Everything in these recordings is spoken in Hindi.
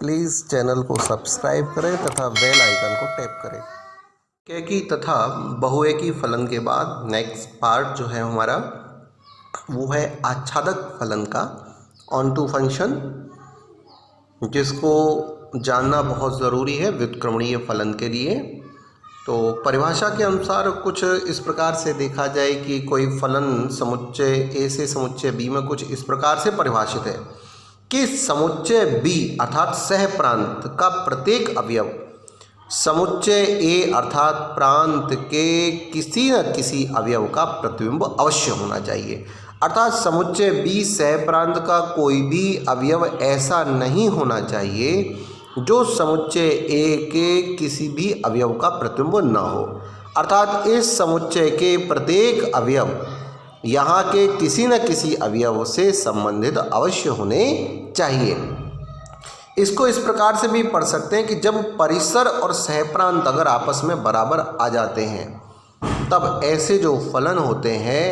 प्लीज़ चैनल को सब्सक्राइब करें तथा बेल आइकन को टैप करें। कैकी तथा बहुएकी फलन के बाद नेक्स्ट पार्ट जो है हमारा वो है आच्छादक फलन का ऑन टू फंक्शन, जिसको जानना बहुत ज़रूरी है व्युत्क्रमणीय फलन के लिए। तो परिभाषा के अनुसार कुछ इस प्रकार से देखा जाए कि कोई फलन समुच्चय ए से समुच्चय बी में कुछ इस प्रकार से परिभाषित है कि समुच्चय बी अर्थात सह प्रांत का प्रत्येक अवयव समुच्चय ए अर्थात प्रांत के किसी न किसी अवयव का प्रतिबिंब अवश्य होना चाहिए। अर्थात समुच्चय बी सह प्रांत का कोई भी अवयव ऐसा नहीं होना चाहिए जो समुच्चय ए के किसी भी अवयव का प्रतिबिंब न हो। अर्थात इस समुच्चय के प्रत्येक अवयव यहाँ के किसी न किसी अवयव से संबंधित अवश्य होने चाहिए। इसको इस प्रकार से भी पढ़ सकते हैं कि जब परिसर और सहप्रांत अगर आपस में बराबर आ जाते हैं तब ऐसे जो फलन होते हैं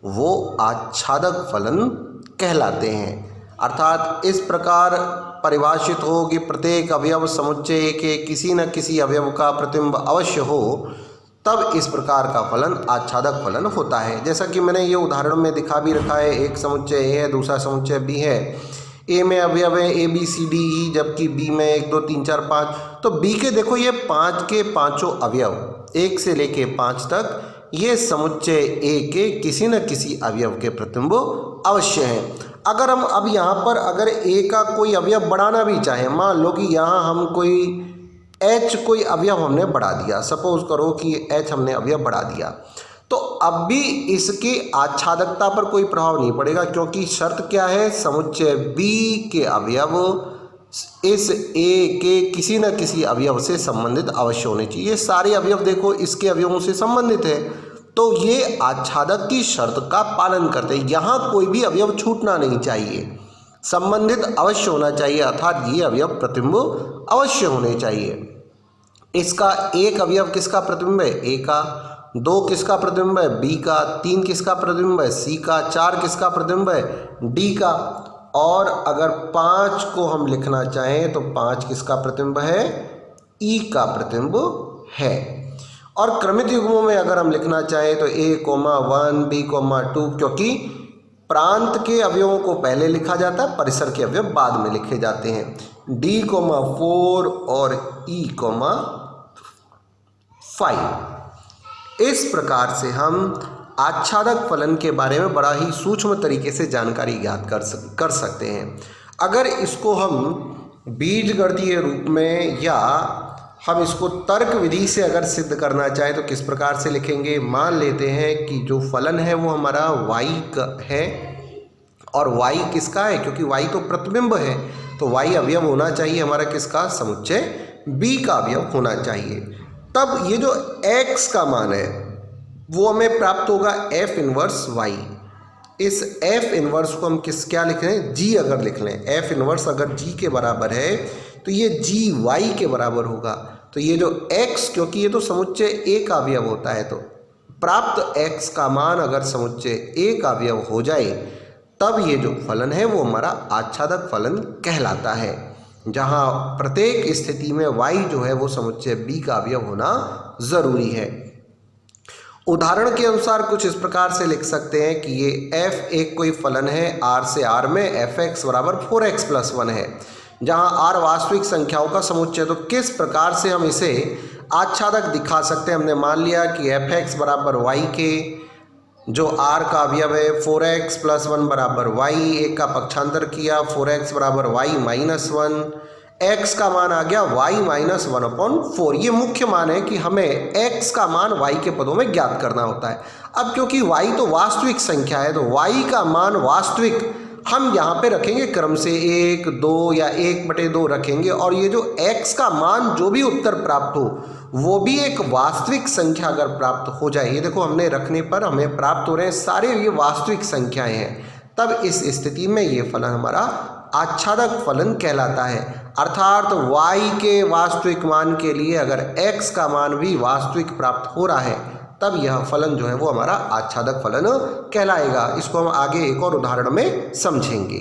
वो आच्छादक फलन कहलाते हैं। अर्थात इस प्रकार परिभाषित हो कि प्रत्येक अवयव समुच्चय के किसी न किसी अवयव का प्रतिबिंब अवश्य हो, तब इस प्रकार का फलन आच्छादक फलन होता है। जैसा कि मैंने ये उदाहरण में दिखा भी रखा है, एक समुच्चय ए है, दूसरा समुच्चय बी है। ए में अवयव है A B C D E, जबकि बी में 1 2 3 4 5। तो बी के देखो ये 5 के पाँचों अवयव 1 से लेके 5 तक ये समुच्चय ए के किसी न किसी अवयव के प्रतिबिंब अवश्य हैं। अगर हम अब यहाँ पर अगर ए का कोई अवयव बढ़ाना भी चाहें, मान लो कि यहाँ हम कोई एच कोई अवयव हमने बढ़ा दिया, सपोज करो कि एच हमने अवयव बढ़ा दिया, तो अब भी इसकी आच्छादकता पर कोई प्रभाव नहीं पड़ेगा, क्योंकि शर्त क्या है, समुच्चय बी के अवयव इस ए के किसी न किसी अवयव से संबंधित अवश्य होने चाहिए। सारे अवयव देखो इसके अवयवों से संबंधित है, तो ये आच्छादक की शर्त का पालन करते हैं। यहाँ कोई भी अवयव छूटना नहीं चाहिए, संबंधित अवश्य होना चाहिए, अर्थात ये अवयव प्रतिबिंब अवश्य होने चाहिए। इसका एक अवयव किसका प्रतिबिंब है, ए का, 2 किसका प्रतिबिंब है, बी का, 3 किसका प्रतिबिंब है, सी का, 4 किसका प्रतिबिंब है, डी का, और अगर 5 को हम लिखना चाहें तो 5 किसका प्रतिबिंब है, ई का प्रतिबिंब है। और क्रमित युग्मों में अगर हम लिखना चाहें तो a, 1 b, 2, क्योंकि प्रांत के अवयवों को पहले लिखा जाता है, परिसर के अवयव बाद में लिखे जाते हैं। d, 4 और e, 5। इस प्रकार से हम आच्छादक फलन के बारे में बड़ा ही सूक्ष्म तरीके से जानकारी ज्ञात कर सकते हैं। अगर इसको हम बीजगणितीय रूप में या हम इसको तर्क विधि से अगर सिद्ध करना चाहें तो किस प्रकार से लिखेंगे। मान लेते हैं कि जो फलन है वो हमारा y है, और y किसका है, क्योंकि y तो प्रतिबिंब है, तो y अवयव होना चाहिए हमारा किसका, समुच्चय b का अवयव होना चाहिए। तब ये जो x का मान है वो हमें प्राप्त होगा f इनवर्स y। इस f इनवर्स को हम क्या लिख रहे हैं, g अगर लिख लें, f इनवर्स अगर g के बराबर है तो ये g y के बराबर होगा। तो ये जो x, क्योंकि ये तो समुच्चय a का अवयव होता है, तो प्राप्त x का मान अगर समुच्चय a का अवयव हो जाए तब ये जो फलन है वो हमारा आच्छादक फलन कहलाता है, जहाँ प्रत्येक स्थिति में y जो है वो समुच्चय b का अवयव होना जरूरी है। उदाहरण के अनुसार कुछ इस प्रकार से लिख सकते हैं कि ये f एक कोई फलन है r से r में fx बराबर 4x + 1 है, जहाँ r वास्तविक संख्याओं का समुच्चय। तो किस प्रकार से हम इसे आच्छादक दिखा सकते हैं, हमने मान लिया कि fx बराबर y के जो r का अवयव है 4x + 1 बराबर y, एक का पक्षांतर किया 4x बराबर y - 1, x का मान आ गया y - 1/4। ये मुख्य मान है कि हमें x का मान y के पदों में ज्ञात करना होता है। अब क्योंकि y तो वास्तविक संख्या है, तो y का मान वास्तविक हम यहाँ पे रखेंगे क्रम से 1 2 या 1/2 रखेंगे, और ये जो x का मान जो भी उत्तर प्राप्त हो वो भी एक वास्तविक संख्या अगर प्राप्त हो जाए, ये देखो हमने रखने पर हमें प्राप्त हो रहे हैं सारे ये वास्तविक संख्याएं हैं, तब इस स्थिति में ये फलन हमारा आच्छादक फलन कहलाता है। अर्थात y के वास्तविक मान के लिए अगर x का मान भी वास्तविक प्राप्त हो रहा है तब यह फलन जो है वो हमारा आच्छादक फलन कहलाएगा। इसको हम आगे एक और उदाहरण में समझेंगे।